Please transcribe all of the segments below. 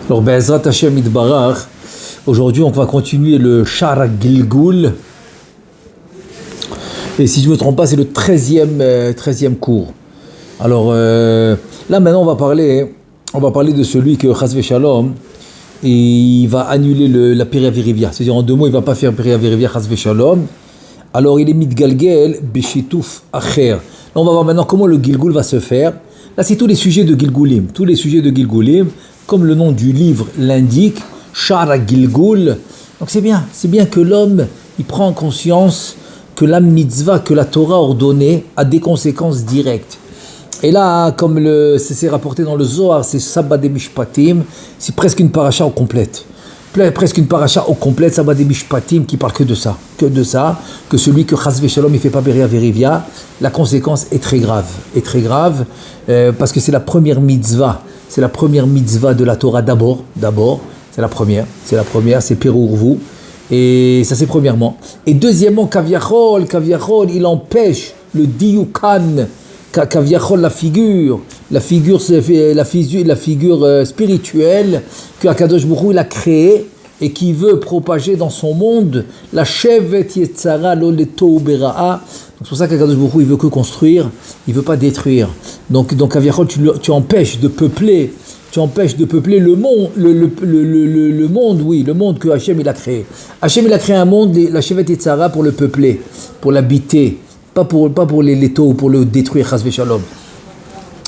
Alors, Be'ezrat Hashem Yitbarach, aujourd'hui on va continuer le Sha'ar Gilgul. Et si je ne me trompe pas, c'est le 13e cours. Alors, là maintenant on va parler de celui que Chas V'Shalom, il va annuler la Peria Virivia. C'est-à-dire en deux mots, il ne va pas faire Peria Virivia Chas V'Shalom. Alors il est Mitgalgel Beshitouf Acher. Là on va voir maintenant comment le Gilgul va se faire. Là c'est tous les sujets de Gilgulim. Tous les sujets de Gilgulim, comme le nom du livre l'indique, Sha'ar Gilgul. Donc c'est bien que l'homme, il prend conscience que la mitzvah, que la Torah ordonnée a des conséquences directes. Et là, comme c'est rapporté dans le Zohar, c'est Sabbat de Mishpatim, c'est presque une paracha au complète. Presque une paracha au complète, Sabbat de Mishpatim, qui parle que de ça, que celui que Chas V'Shalom il fait pas Peria Virivia, la conséquence est très grave, parce que c'est la première mitzvah de la Torah d'abord, c'est la première, c'est Perurvu, et ça c'est premièrement. Et deuxièmement, Kaviachol, il empêche le Diyukan, Kaviachol, la figure spirituelle que Akadosh Baruch Hu il a créée et qui veut propager dans son monde la Shevet Yetzara lo leto bera'a. C'est pour ça qu'Akadosh Baruch Hu il veut que construire, il veut pas détruire. Donc Kaviachol, tu empêches de peupler le monde que Hachem il a créé. Hachem il a créé un monde, la Shevet Yetzara, pour le peupler, pour l'habiter. Pas pour les taux, pour le détruire, Chas V'Shalom.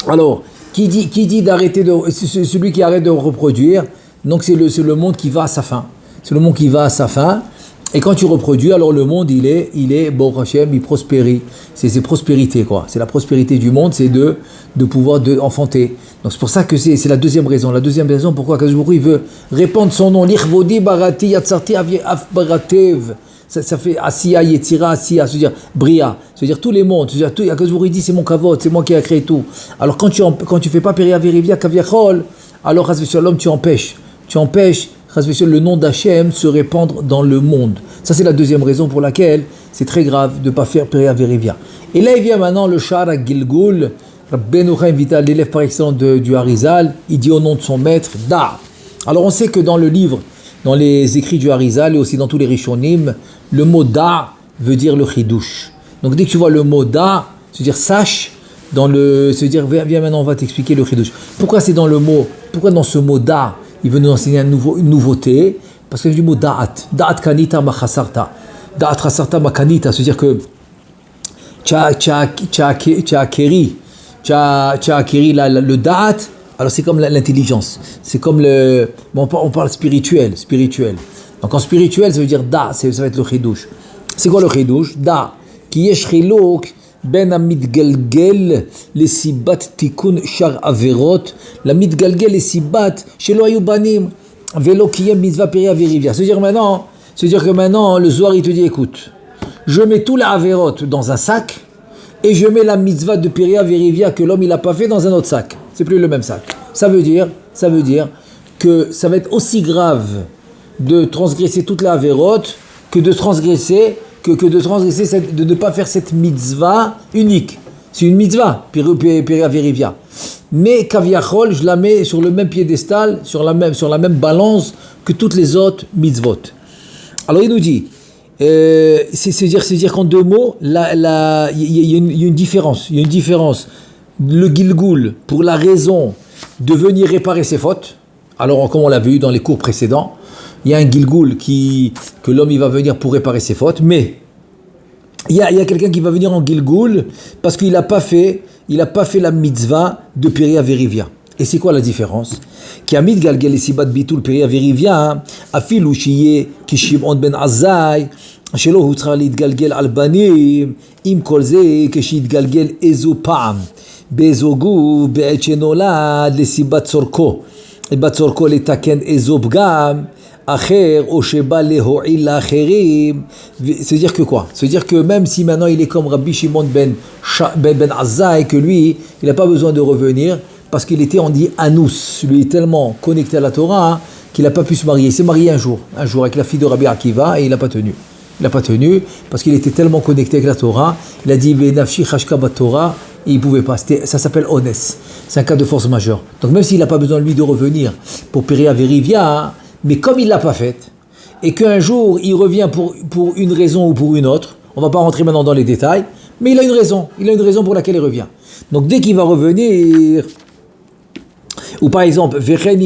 Alors, qui dit d'arrêter celui qui arrête de reproduire, donc c'est le monde qui va à sa fin. C'est le monde qui va à sa fin. Et quand tu reproduis, alors le monde, il est bon Hachem, il prospérit. C'est prospérité, quoi. C'est la prospérité du monde, c'est de pouvoir enfanter. Donc c'est pour ça que c'est la deuxième raison. La deuxième raison pourquoi Akadosh Baruch Hu il veut répandre son nom. L'Ichvodi barati yatsarti af baratev. Ça fait Asiya, Yetzira, Asiya, c'est-à-dire Bria, c'est-à-dire tous les mondes, c'est-à-dire tout. Akadosh Baruch Hu dit c'est mon kavod, c'est moi qui ai créé tout. Alors quand tu fais pas Peria Virivia Kaviachol, alors Chas V'Shalom tu empêches Chas V'Shalom le nom d'Hachem se répandre dans le monde. Ça c'est la deuxième raison pour laquelle c'est très grave de pas faire Peria Virivia. Et là il vient maintenant le Sha'ar Gilgul. Rabbeinu Chaim Vital, l'élève par excellence du Harizal, il dit au nom de son maître Da. Alors on sait que dans le livre, dans les écrits du Harizal et aussi dans tous les Rishonim, le mot Da veut dire le Chidush. Donc dès que tu vois le mot Da, c'est-à-dire sache, viens maintenant on va t'expliquer le Chidush. Pourquoi dans ce mot Da, il veut nous enseigner une nouveauté? Parce que du mot Da'at kanita ma chasarta. Da'at chasarta ma kanita, c'est-à-dire que tu as acquéri le Da'at. Alors c'est comme l'intelligence, c'est comme on parle spirituel. Donc en spirituel ça veut dire Da, ça va être le Chidush. C'est quoi le Chidush? Da, ki yesh chiluk ben המתגלגל לסיבת תיקון שאר עבירות למתגלגל לסיבת שלא היו בנים ולא קיים מצווה פריה וריביה. C'est-à-dire que maintenant le Zohar il te dit écoute, je mets tous les avérotes dans un sac et je mets la mitzvah de Peria Virivia que l'homme il a pas fait dans un autre sac. C'est plus le même sac. Ça veut dire que ça va être aussi grave de transgresser toute la avérote que de ne pas faire cette mitzvah unique. C'est une mitzvah, Peria Virivia. Mais Kaviachol, je la mets sur le même piédestal, sur la même balance que toutes les autres mitzvot. Alors il nous dit, c'est-à-dire qu'en deux mots, il y a une différence. Le Gilgul, pour la raison de venir réparer ses fautes, alors comme on l'a vu dans les cours précédents, il y a un Gilgul que l'homme il va venir pour réparer ses fautes, mais il y a quelqu'un qui va venir en Gilgul parce qu'il n'a pas fait la mitzvah de Peria Virivia. Et c'est quoi la différence? Ki amit galgel sibat bitul Peria Virivia, afilu shiye ki Shimon ben Azai, shelo hu tzarich להתגלגל על בנים, עם כל זה כשיתגלגל איזו פעם, באיזו גוף, בעת שנולד לסיבת צורכו, בת צורכו לתקן איזו פגם, אחר, או שבא להועיל לאחרים. C'est-à-dire que quoi? C'est-à-dire que même si maintenant il est comme Rabbi Shimon ben Azai, que lui, il n'a pas besoin de revenir, parce qu'il était, on dit, Anous. Lui est tellement connecté à la Torah qu'il n'a pas pu se marier. Il s'est marié un jour avec la fille de Rabbi Akiva, et il n'a pas tenu. Parce qu'il était tellement connecté avec la Torah. Il a dit, Nafshi chashka bat Torah, et il ne pouvait pas. Ça s'appelle Ones. C'est un cas de force majeure. Donc même s'il n'a pas besoin lui de revenir pour Péria Vérivia, hein, mais comme il ne l'a pas faite, et qu'un jour il revient pour une raison ou pour une autre, on ne va pas rentrer maintenant dans les détails, mais il a une raison pour laquelle il revient. Donc dès qu'il va revenir, ou par exemple, c'est-à-dire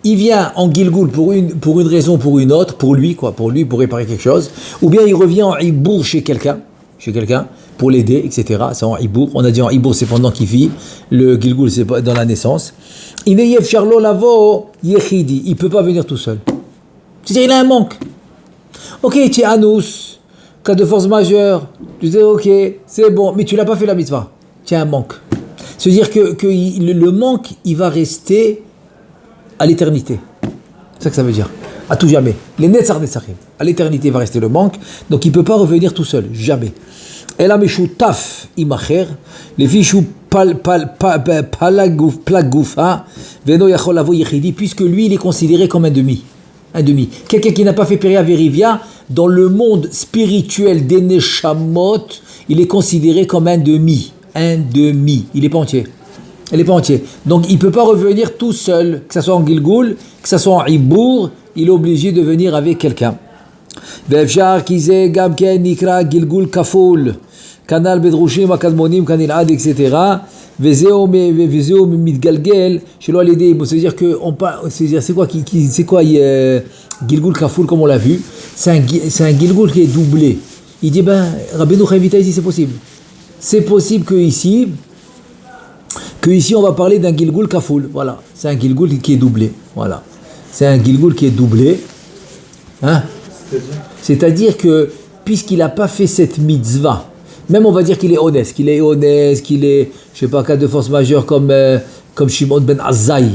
il vient en Gilgoul pour une raison, pour une autre, pour lui, pour réparer quelque chose, ou bien il revient en Ibour chez quelqu'un, pour l'aider, etc. C'est en Ibour. On a dit en Ibour, c'est pendant qu'il vit. Le Gilgoul, c'est dans la naissance. Il ne peut pas venir tout seul. C'est-à-dire, il a un manque. Ok, tu es Anous, cas de force majeure. Tu dis, ok, c'est bon, mais tu n'as pas fait la mitzvah. Tu as un manque. C'est-à-dire que le manque, il va rester à l'éternité. C'est ça que ça veut dire. À tout jamais. Les Netzar Netzarim. À l'éternité va rester le manque. Donc il ne peut pas revenir tout seul. Jamais. Et là, Meshou Taf Imacher, les fichou Plagoufa, Veno Yachol Lavo Yechidi, puisque lui, il est considéré comme un demi. Un demi. Quelqu'un qui n'a pas fait Péria Vérivia, dans le monde spirituel des Neshamot, il est considéré comme un demi. Un demi. Il n'est pas entier. Il n'est pas entier. Donc il ne peut pas revenir tout seul, que ce soit en Gilgoul, que ce soit en Ibour, il est obligé de venir avec quelqu'un. Ve'efshar kize gam ken nikra Gilgoul kafoul, kanal bedrushim akadmonim kanil ad, etc. Vezeo mitgalgel, shelo alidei. C'est-à-dire que c'est quoi Gilgoul kafoul comme on l'a vu? C'est un Gilgoul qui est doublé. Il dit Rabbeinu Chaim Vital ici c'est possible. C'est possible que ici on va parler d'un Gilgoul kafoul. Voilà, c'est un Gilgoul qui est doublé. Voilà, c'est un Gilgoul qui est doublé. Hein? C'est-à-dire que puisqu'il n'a pas fait cette mitzvah, même on va dire qu'il est honnête, qu'il est, je sais pas, cas de force majeure comme Shimon ben Azai,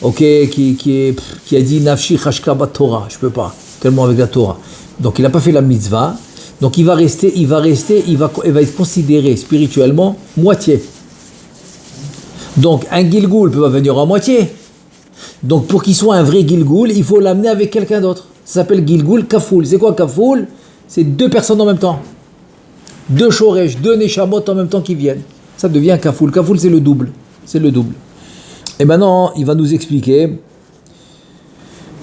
ok, qui a dit Nafshi Chashka bat Torah, je peux pas, tellement avec la Torah. Donc il n'a pas fait la mitzvah, donc il va être considéré spirituellement moitié. Donc un Gilgoul peut pas venir en moitié. Donc pour qu'il soit un vrai Gilgoul, il faut l'amener avec quelqu'un d'autre. Ça s'appelle Gilgoul Kafoul. C'est quoi Kafoul? C'est deux personnes en même temps. Deux Shoresh, deux Neshamot en même temps qui viennent. Ça devient Kafoul. Kafoul c'est le double. C'est le double. Et maintenant, il va nous expliquer.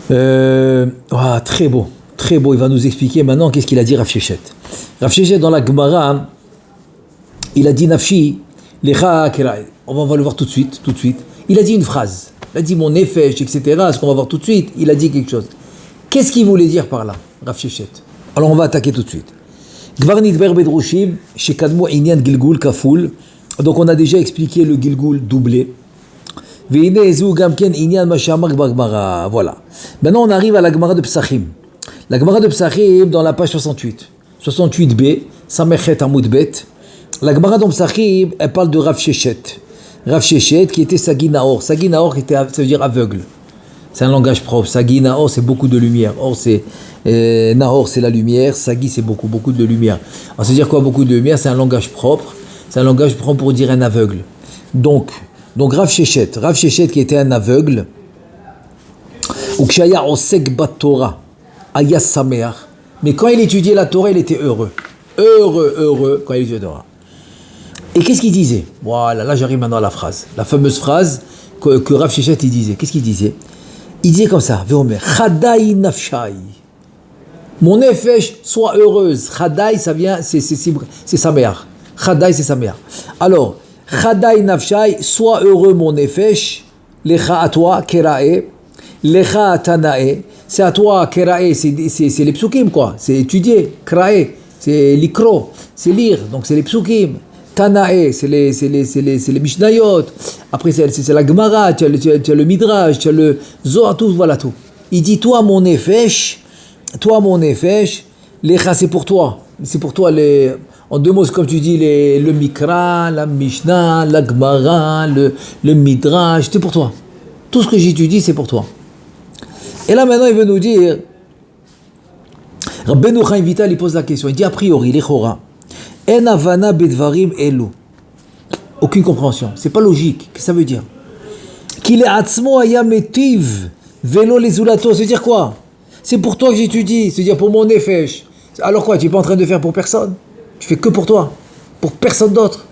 Très beau. Très beau. Il va nous expliquer maintenant qu'est-ce qu'il a dit Rav Sheshet. Rav Sheshet dans la Gemara, il a dit Nafshi, Lecha Kerae. On va le voir tout de suite. Il a dit une phrase. Il a dit mon nefesh, etc. Ce qu'on va voir tout de suite. Il a dit quelque chose. Qu'est-ce qu'il voulait dire par là, Rav Sheshet? Alors on va attaquer tout de suite. Gvar nidber bedrushim, shekadmo inyan gilgul kaful. Donc on a déjà expliqué le gilgul doublé. Veine ezu gamken inyan mashamak bagmara. Voilà. Maintenant on arrive à la Gemara de Psachim. La Gemara de Psachim dans la page 68. 68b, Samechet Amud Bet. La Gemara de Psachim, elle parle de Rav Sheshet. Rav Sheshet qui était Sagi Naor. Sagi Naor ça veut dire aveugle. C'est un langage propre. Sagi Naor c'est beaucoup de lumière. Or c'est Nahor c'est la lumière. Sagi c'est beaucoup de lumière. Alors ça veut dire quoi beaucoup de lumière? C'est un langage propre. C'est un langage propre pour dire un aveugle. Donc Rav Sheshet qui était un aveugle. Ukshaya osek bat Torah ayas sameach. Mais quand il étudiait la Torah, il était heureux quand il étudiait la Torah. Et qu'est-ce qu'il disait? Voilà, là j'arrive maintenant à la phrase. La fameuse phrase que Rav Sheshet il disait. Qu'est-ce qu'il disait? Il disait comme ça, Veomer, Chadai nafshai. Mon nefesh soit heureuse. Chadai, ça vient, c'est sameach. Chadai, c'est sameach. Alors, Chadai nafshai, sois heureux mon nefesh. Lecha à toi, kerae. Lecha atanae. C'est à toi, kerae, c'est les psukim quoi. C'est étudier. Krae, c'est likro, c'est lire. Donc c'est les psukim. Tanae, c'est les Mishnayot. Après, c'est la Gemara, tu as le Midrash, tu as le Zohar, tout, voilà tout. Il dit, toi mon nefesh, lecha, c'est pour toi. C'est pour toi, en deux mots, comme tu dis, le Mikra, la Mishnah, la Gemara, le Midrash, c'est pour toi. Tout ce que j'étudie, c'est pour toi. Et là, maintenant, il veut nous dire, Rabbeinu Chaim Vital, il pose la question. Il dit, a priori, l'echora, en avana bedvarim elu. Aucune compréhension. C'est pas logique. Qu'est-ce que ça veut dire? Qu'il est atzmo ayametiv velo les zulato. C'est dire quoi? C'est pour toi que j'étudie. C'est dire pour mon nefesh. Alors quoi? Tu n'es pas en train de faire pour personne? Tu fais que pour toi. Pour personne d'autre.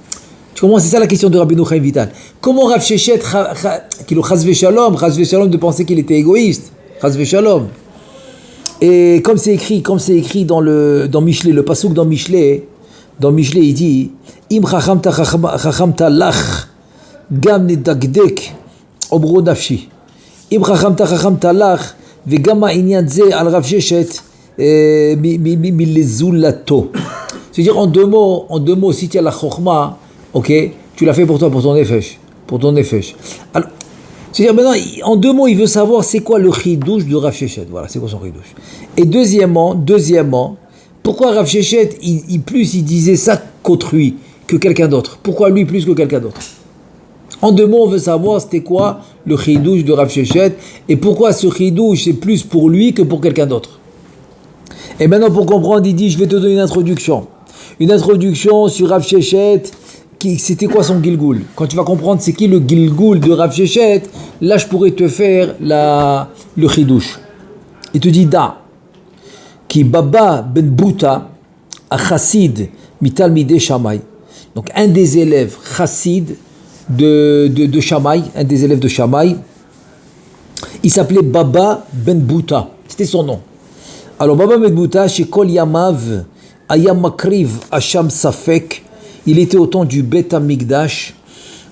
Tu comprends? C'est ça la question de Rabbeinu Chaim Vital. Comment Rav Sheshet, qui le chas v'shalom de penser qu'il était égoïste, chas v'shalom. Et comme c'est écrit dans Michelet, le pasuk dans Michelet, il dit Im chachamta lach gam nedagdek obro nafshi. Im chachamta lach vegam ha'inyan ze al Rav Sheshet milezulato. C'est-à-dire en deux mots, si tu as la chokhma, ok, tu l'as fait pour toi, pour ton nefesh. Alors, c'est-à-dire maintenant, en deux mots, il veut savoir c'est quoi le chidouche de Rav Sheshet. Voilà, c'est quoi son chidouche. Et deuxièmement, pourquoi Rav Sheshet, il disait ça qu'autrui, que quelqu'un d'autre? Pourquoi lui plus que quelqu'un d'autre? En deux mots, on veut savoir c'était quoi le chidouche de Rav Sheshet et pourquoi ce chidouche c'est plus pour lui que pour quelqu'un d'autre. Et maintenant, pour comprendre, il dit, je vais te donner une introduction sur Rav Sheshet. C'était quoi son Gilgoul? Quand tu vas comprendre c'est qui le Gilgoul de Rav Sheshet, là je pourrais te faire le chidouche. Il te dit da ki Baba ben Bouta a chassid mitalmidei Shammai. Donc un des élèves chassid de Shammai, un des élèves de Shammai, il s'appelait Baba ben Bouta, c'était son nom. Alors Baba ben Bouta chez Kol Yamav Ayam Makriv Hasham Safek. Il était au temps du Bet Hamikdash.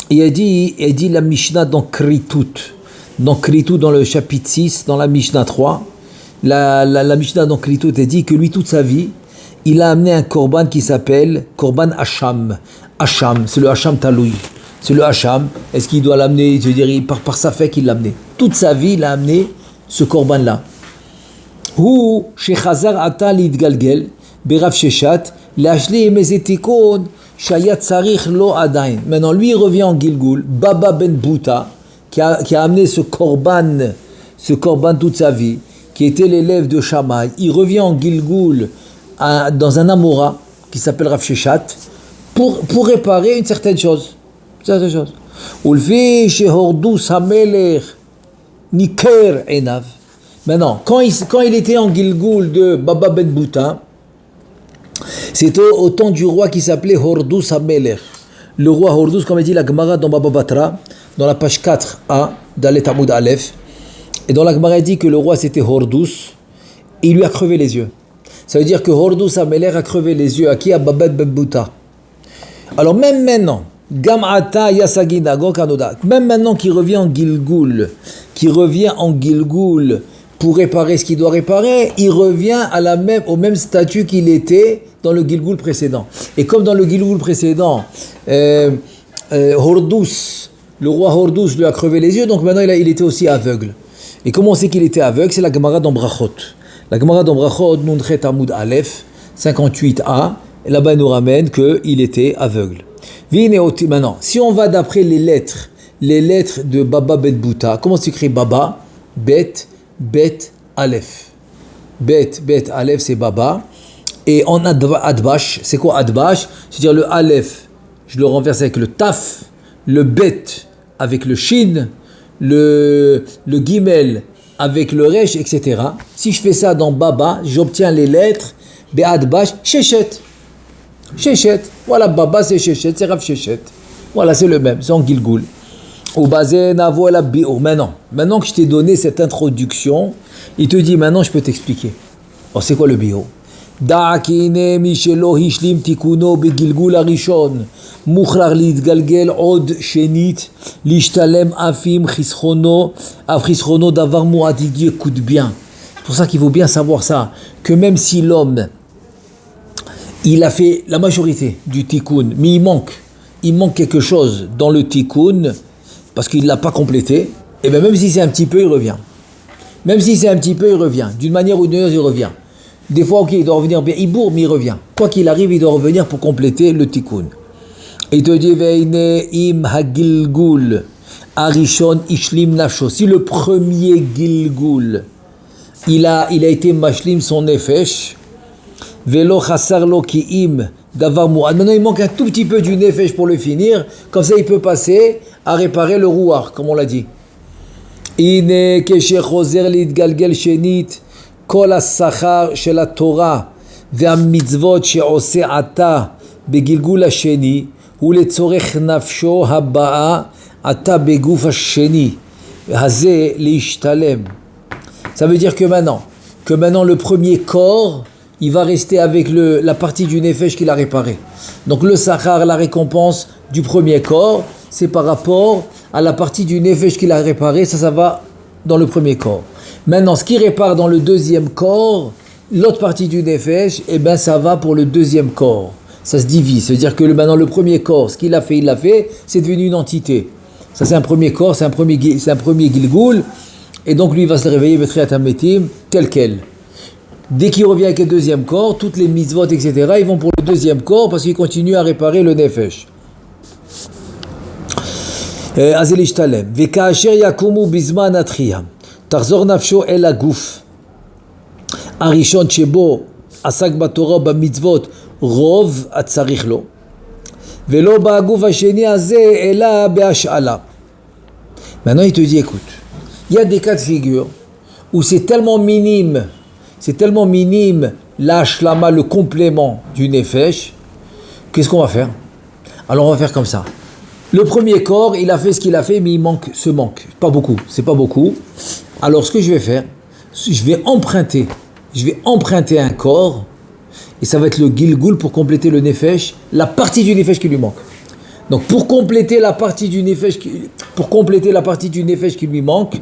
Et il dit la Mishnah dans Kritut. Dans le chapitre 6, dans la Mishnah 3. La Mishnah dans Kritut, elle dit que lui, toute sa vie, il a amené un korban qui s'appelle Korban Hacham. Hacham, c'est le Hacham Taloui. C'est le Hacham. Est-ce qu'il doit l'amener? Je veux dire, par sa fait qu'il l'a amené. Toute sa vie, il a amené ce korban-là. Hu shechazar ata lidgalgel berav sheshat lachli mezetikon. Maintenant, lui, il revient en Gilgoul, Baba ben Bouta, qui a amené ce korban toute sa vie, qui était l'élève de Shammai. Il revient en Gilgoul dans un Amora qui s'appelle Rav Sheshet pour réparer une certaine chose. Maintenant, quand il était en Gilgoul de Baba ben Bouta, c'était au temps du roi qui s'appelait Hordus HaMelech. Le roi Hordus, comme dit la Gemara dans Baba Batra, dans la page 4a d'Alet Hamoud Aleph. Et dans la Gemara, il dit que le roi c'était Hordus, et il lui a crevé les yeux. Ça veut dire que Hordus HaMelech a crevé les yeux à qui? À Baba ben Bouta. Alors même maintenant, Gam'ata Yasagina Gokanoda, même maintenant qu'il revient en Gilgoul, pour réparer ce qu'il doit réparer, il revient au même statut qu'il était dans le Gilgoul précédent. Et comme dans le Gilgoul précédent, Hordus, le roi Hordus lui a crevé les yeux, donc maintenant il était aussi aveugle. Et comment on sait qu'il était aveugle? C'est la Gemara dans Brachot. La Gemara dans Brachot, Nundchet Hamoud Aleph, 58a, et là-bas elle nous ramène qu'il était aveugle. Maintenant, si on va d'après les lettres de Baba ben Bouta, comment s'écrit Baba? Bet Aleph. Bet Aleph, c'est Baba. Et en Adbash, c'est quoi Adbash? C'est-à-dire le Aleph, je le renverse avec le Taf, le Bet avec le Shin, le Gimel avec le Resh, etc. Si je fais ça dans Baba, j'obtiens les lettres de Adbash, Sheshet. Voilà, Baba c'est Sheshet, c'est Rav Sheshet. Voilà, c'est le même, c'est en Gilgoul. Maintenant que je t'ai donné cette introduction, il te dit maintenant je peux t'expliquer. Oh, c'est quoi le bio? Da'akine mishelo hishlim tikuno begilgul arishon mukhrar litgalgel od shenit lishtalem afim chischono davar mu'adigi. Écoute bien, c'est pour ça qu'il faut bien savoir ça, que même si l'homme il a fait la majorité du tikkun, mais il manque quelque chose dans le tikkun parce qu'il ne l'a pas complété, et bien même si c'est un petit peu, il revient. D'une manière ou d'une autre, il revient. Des fois, ok, il doit revenir bien, il bourre, mais il revient. Quoi qu'il arrive, il doit revenir pour compléter le tikkun. Et il te dit, Veine im hagilgul arishon ishlim nafsho. Si le premier gilgul, il a été mashlim son nefesh, velo chasar lo ki im davar mu'ad. Maintenant, il manque un tout petit peu du nefesh pour le finir. Comme ça, il peut passer à réparer le rouar, comme on l'a dit. Ine keshe choser litgalgel shenit kol השכר של התורה והמצוות שעושה עתה בגלגול השני הוא לצורך נפשו הבאה עתה בגוף השני, הזה להשתלם. Ça veut dire que maintenant le premier corps, il va rester avec la partie du nefesh qu'il a réparé. Donc le sachar, la récompense du premier corps, c'est par rapport à la partie du nefesh qu'il a réparé, ça va dans le premier corps. Maintenant, ce qui répare dans le deuxième corps, l'autre partie du nefesh, eh ben ça va pour le deuxième corps. Ça se divise, c'est-à-dire que maintenant le premier corps, ce qu'il a fait, il l'a fait, c'est devenu une entité. Ça c'est un premier corps, c'est un premier gilgoul, et donc lui il va se réveiller Betriat Hametim tel quel. Dès qu'il revient avec le deuxième corps, toutes les mitzvot, etc., ils vont pour le deuxième corps parce qu'il continue à réparer le nefesh. אז להשתלם. וכאשר יקומו בזמן התחייה, תחזור נפשו אל הגוף הראשון שבו עסק בתורה במצוות רוב הצריך לו, ולא בגוף השני הזה אלא בהשאלה. Maintenant il te dit, écoute, il y a des cas de figure où c'est tellement minime l'ashlama, le complément du nefesh, qu'est-ce qu'on va faire? Alors on va faire comme ça. Le premier corps, il a fait ce qu'il a fait, mais il manque. Pas beaucoup, c'est pas beaucoup. Alors ce que je vais faire, je vais emprunter un corps, et ça va être le gilgoul pour compléter le nefesh, la partie du nefesh qui lui manque. Donc pour compléter la partie du nefesh qui lui manque,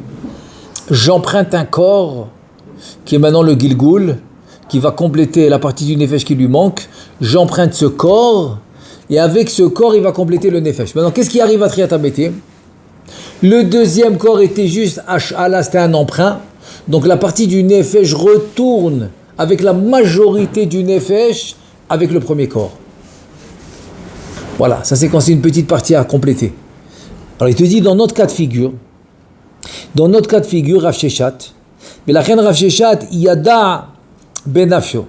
j'emprunte un corps qui est maintenant le gilgoul, qui va compléter la partie du nefesh qui lui manque. J'emprunte ce corps, et avec ce corps, il va compléter le nefesh. Maintenant, qu'est-ce qui arrive à Triat Hametim? Le deuxième corps était juste Ash'ala, c'était un emprunt. Donc la partie du nefesh retourne avec la majorité du nefesh avec le premier corps. Voilà, ça c'est quand c'est une petite partie à compléter. Alors il te dit, dans notre cas de figure, Rav Sheshat, ולכן רב ששת ידע בנפשו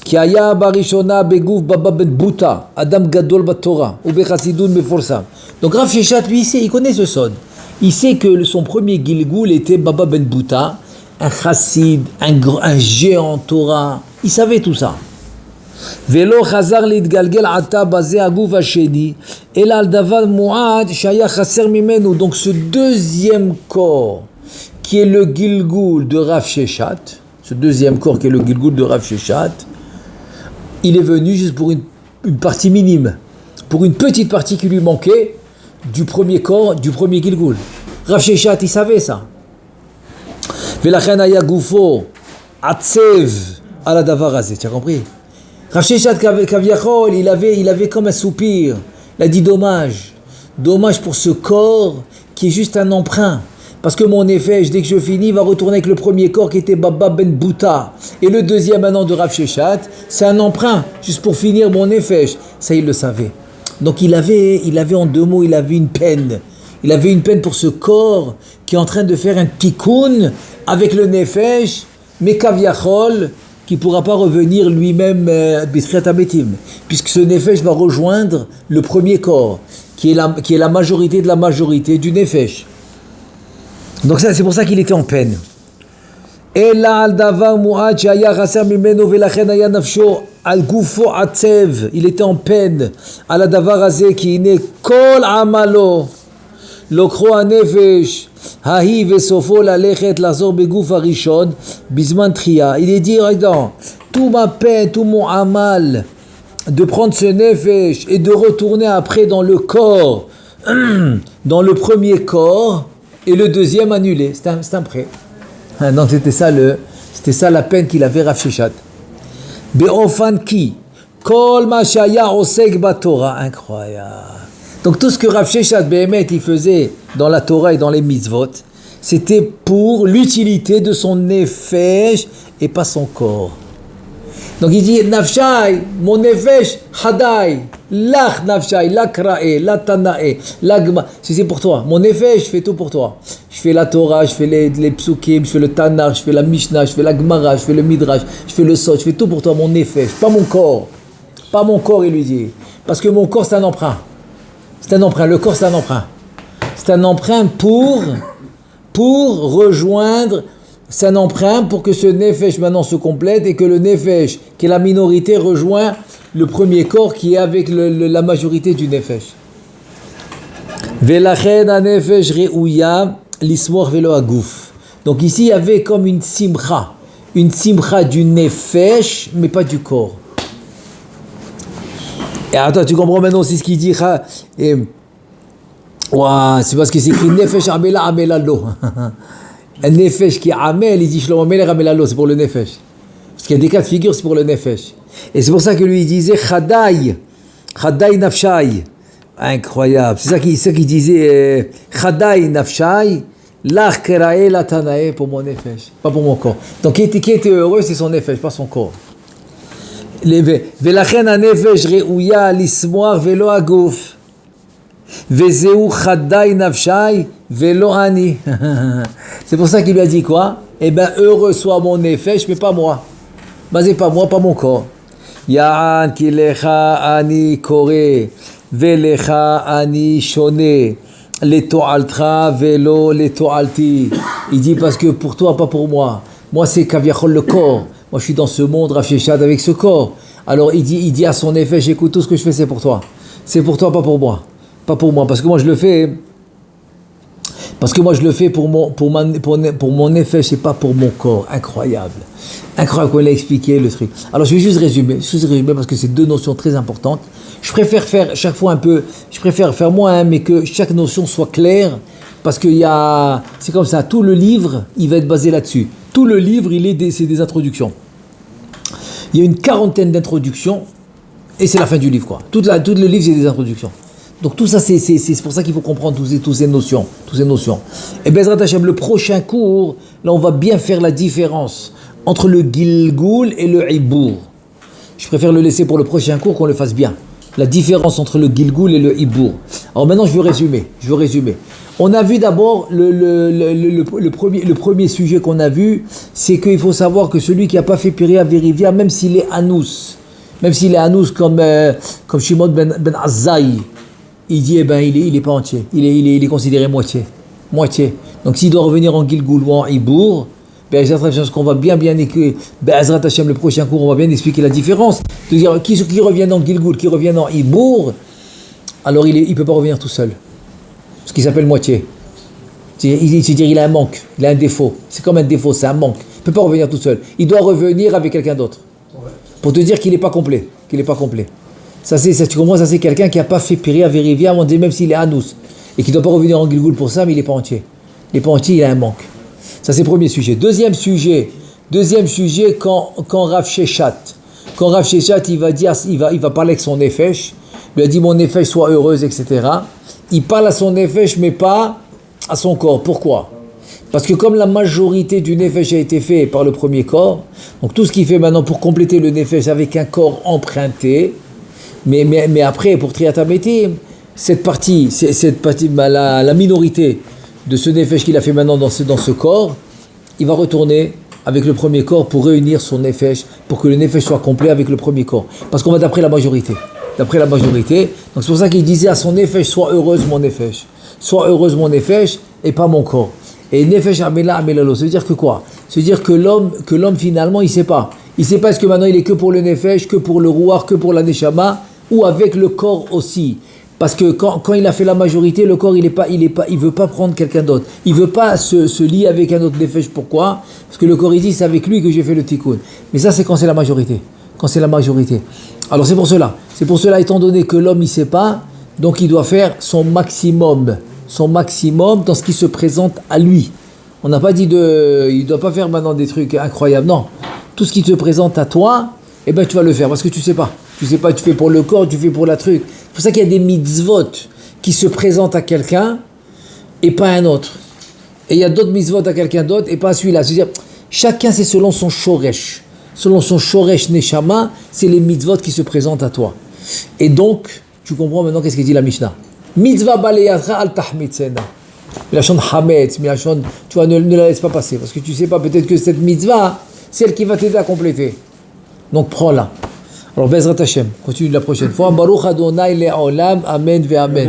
כי היה בראשונה בגוף בבא בן בוטה אדם גדול בתורה ובחסידות מפורסם. Donc Rav Sheshat, lui, il connaît ce son. Il sait que son premier gilgoul était Baba ben Bouta, un chassid, un géant Torah. Il savait tout ça. ולא חזר להתגלגל עתה בזה הגוף השני אלא על דבר מועד שהיה חסר ממנו. Donc ce deuxième corps qui est le gilgoul de Rav Sheshat, il est venu juste pour une partie minime, pour une petite partie qui lui manquait du premier corps, du premier gilgoul. Rav Sheshat, il savait ça. ולכן היה גופו עצב על הדבר הזה, tu as compris? Rav Sheshat Kaviachol, il avait comme un soupir. Il a dit dommage pour ce corps qui est juste un emprunt. Parce que mon nefesh, dès que je finis, va retourner avec le premier corps qui était Baba ben Bouta. Et le deuxième maintenant de Rav Sheshat, c'est un emprunt, juste pour finir mon nefesh. Ça, il le savait. Donc il avait en deux mots, il avait une peine. Il avait une peine pour ce corps qui est en train de faire un tikkun avec le nefesh, mais Kaviachol, qui ne pourra pas revenir lui-même B'Triat Hametim, puisque ce nefesh va rejoindre le premier corps, qui est la majorité de la majorité du nefesh. Donc ça, c'est pour ça qu'il était en peine. Il était en peine. Al davar hazeh ki hine kol amalo lokho hanefesh hahi vesofo lalechet lazor beguf harishon bizman tria. Il est dit, regarde, tout ma peine, tout mon amal de prendre ce nefesh et de retourner après dans le corps, dans le premier corps, et le deuxième annulé, c'est un prêt. Donc c'était ça la peine qu'il avait Rav Sheshat. Be'ofan ki kol ma shaya osek baTorah, incroyable. Donc tout ce que Rav Sheshat Behemet il faisait dans la Torah et dans les mitzvot, c'était pour l'utilité de son nefesh et pas son corps. Donc il dit nafshai, mon nefesh hadai, lach nafshai, la krae, la tanae, la gma. C'est pour toi. Mon nefesh, je fais tout pour toi. Je fais la Torah, je fais les psukim, je fais le Tanakh, je fais la Mishnah, je fais la Gemara, je fais le Midrash, je fais le Sot, je fais tout pour toi, mon nefesh, pas mon corps. Pas mon corps, il lui dit. Parce que mon corps, c'est un emprunt. C'est un emprunt. Le corps, c'est un emprunt. C'est un emprunt pour rejoindre. C'est un emprunt pour que ce nefesh maintenant se complète et que le nefesh, qui est la minorité, rejoint le premier corps qui est avec la majorité du nefesh. Velachen hanefesh re'uya lismor velo aguf. Donc ici il y avait comme une simcha du nefesh, mais pas du corps. Et attends, tu comprends maintenant aussi ce qu'il dit. Ouah, c'est parce que c'est écrit nefesh amela amela lo. Un nefesh qui est amel, il dit shlomo amela amela lo, c'est pour le nefesh. Parce qu'il y a des cas de figure, c'est pour le nefesh. Et c'est pour ça que lui il disait chadai nafshai. Incroyable. C'est ça qu'il disait chadai nafshai. L'ach kerae la tanae pour mon nefesh, pas pour mon corps. Donc qui était heureux, c'est son nefesh, pas son corps. Velachen hanefesh re'uya lismoar velo aguf. Vezeu chadai nafshai velo ani. C'est pour ça qu'il lui a dit quoi? Eh ben heureux soit mon nefesh, mais pas moi. C'est pas moi, pas mon corps. Ya'an ki lecha ani kore velecha ani shone. Les to'altra velo les to'alti. Il dit parce que pour toi, pas pour moi. Moi, c'est kaviachol le corps. Moi, je suis dans ce monde, Rav Sheshad, avec ce corps. Alors, il dit à son effet, j'écoute tout ce que je fais, c'est pour toi. C'est pour toi, pas pour moi. Pas pour moi. Parce que moi, je le fais. Pour mon effet, c'est pas pour mon corps. Incroyable. Incroyable qu'on l'a expliqué le truc. Alors, je vais juste résumer parce que c'est deux notions très importantes. Je préfère faire chaque fois je préfère faire moins, mais que chaque notion soit claire, parce que c'est comme ça, tout le livre, il va être basé là-dessus. Tout le livre, c'est des introductions. Il y a une 40aine d'introductions, et c'est la fin du livre, quoi. Tout le livre, c'est des introductions. Donc tout ça, c'est pour ça qu'il faut comprendre toutes ces notions. Et Bezrat Hashem, le prochain cours, là, on va bien faire la différence entre le Gilgul et le Ibour. Je préfère le laisser pour le prochain cours, qu'on le fasse bien. La différence entre le Gilgul et le Ibour. Alors maintenant, je veux résumer. On a vu d'abord le premier sujet qu'on a vu, c'est qu'il faut savoir que celui qui n'a pas fait Piria Verivia, même s'il est Anous comme Shimon ben Azai, il dit il est pas entier, il est considéré moitié. Donc s'il doit revenir en Gilgul ou en Ibour, ce qu'on va bien écouter, le prochain cours, on va bien expliquer la différence. C'est-à-dire, qui revient dans Gilgul, qui revient dans Ibour, alors il ne peut pas revenir tout seul. Ce qui s'appelle moitié. C'est-à-dire, il a un manque, il a un défaut. C'est comme un défaut, c'est un manque. Il ne peut pas revenir tout seul. Il doit revenir avec quelqu'un d'autre. Pour te dire qu'il n'est pas complet. Ça, tu comprends, ça c'est quelqu'un qui n'a pas fait Piria Verivia, on dit même s'il est Anous, et qui ne doit pas revenir en Gilgul pour ça, mais il n'est pas entier. Il a un manque. Ça, c'est le premier sujet. Deuxième sujet, quand Rav Sheshat, il va dire, il va parler avec son nefesh, il lui a dit mon nefesh soit heureuse, etc. Il parle à son nefesh, mais pas à son corps. Pourquoi? Parce que comme la majorité du nefesh a été fait par le premier corps, donc tout ce qu'il fait maintenant pour compléter le nefesh avec un corps emprunté, mais après, pour Triatametim, cette partie, la minorité de ce nefesh qu'il a fait maintenant dans ce corps, il va retourner avec le premier corps pour réunir son nefesh, pour que le nefesh soit complet avec le premier corps. Parce qu'on va d'après la majorité. Donc c'est pour ça qu'il disait à son nefesh, sois heureuse mon nefesh, et pas mon corps. Et nefesh amela amelalo, ça veut dire que quoi? Ça veut dire que l'homme finalement, il sait pas. Il sait pas est-ce que maintenant il est que pour le nefesh, que pour le ruach, que pour la neshama, ou avec le corps aussi. Parce que quand il a fait la majorité, le corps, il veut pas prendre quelqu'un d'autre. Il veut pas se lier avec un autre nefesh. Pourquoi? Parce que le corps, il dit, c'est avec lui que j'ai fait le tikkun. Mais ça, c'est quand c'est la majorité. Alors c'est pour cela, étant donné que l'homme, il sait pas, donc il doit faire son maximum dans ce qui se présente à lui. On n'a pas dit il doit pas faire maintenant des trucs incroyables. Non. Tout ce qui te présente à toi, tu vas le faire parce que tu sais pas, tu fais pour le corps, tu fais pour la truc. C'est pour ça qu'il y a des mitzvot qui se présentent à quelqu'un et pas à un autre. Et il y a d'autres mitzvot à quelqu'un d'autre et pas à celui-là. C'est-à-dire, chacun c'est selon son shoresh. Selon son shoresh neshama, c'est les mitzvot qui se présentent à toi. Et donc, tu comprends maintenant qu'est-ce qu'il dit la Mishnah. Mitzvah baleyatra al tahmitsena. Milachon hametz, milachon, tu vois, ne la laisse pas passer. Parce que tu sais pas, peut-être que cette mitzvah, c'est elle qui va t'aider à compléter. Donc prends-la. Alors, Bezrat Hashem, continue la prochaine fois. Baruch Adonai le'olam, amen ve amen.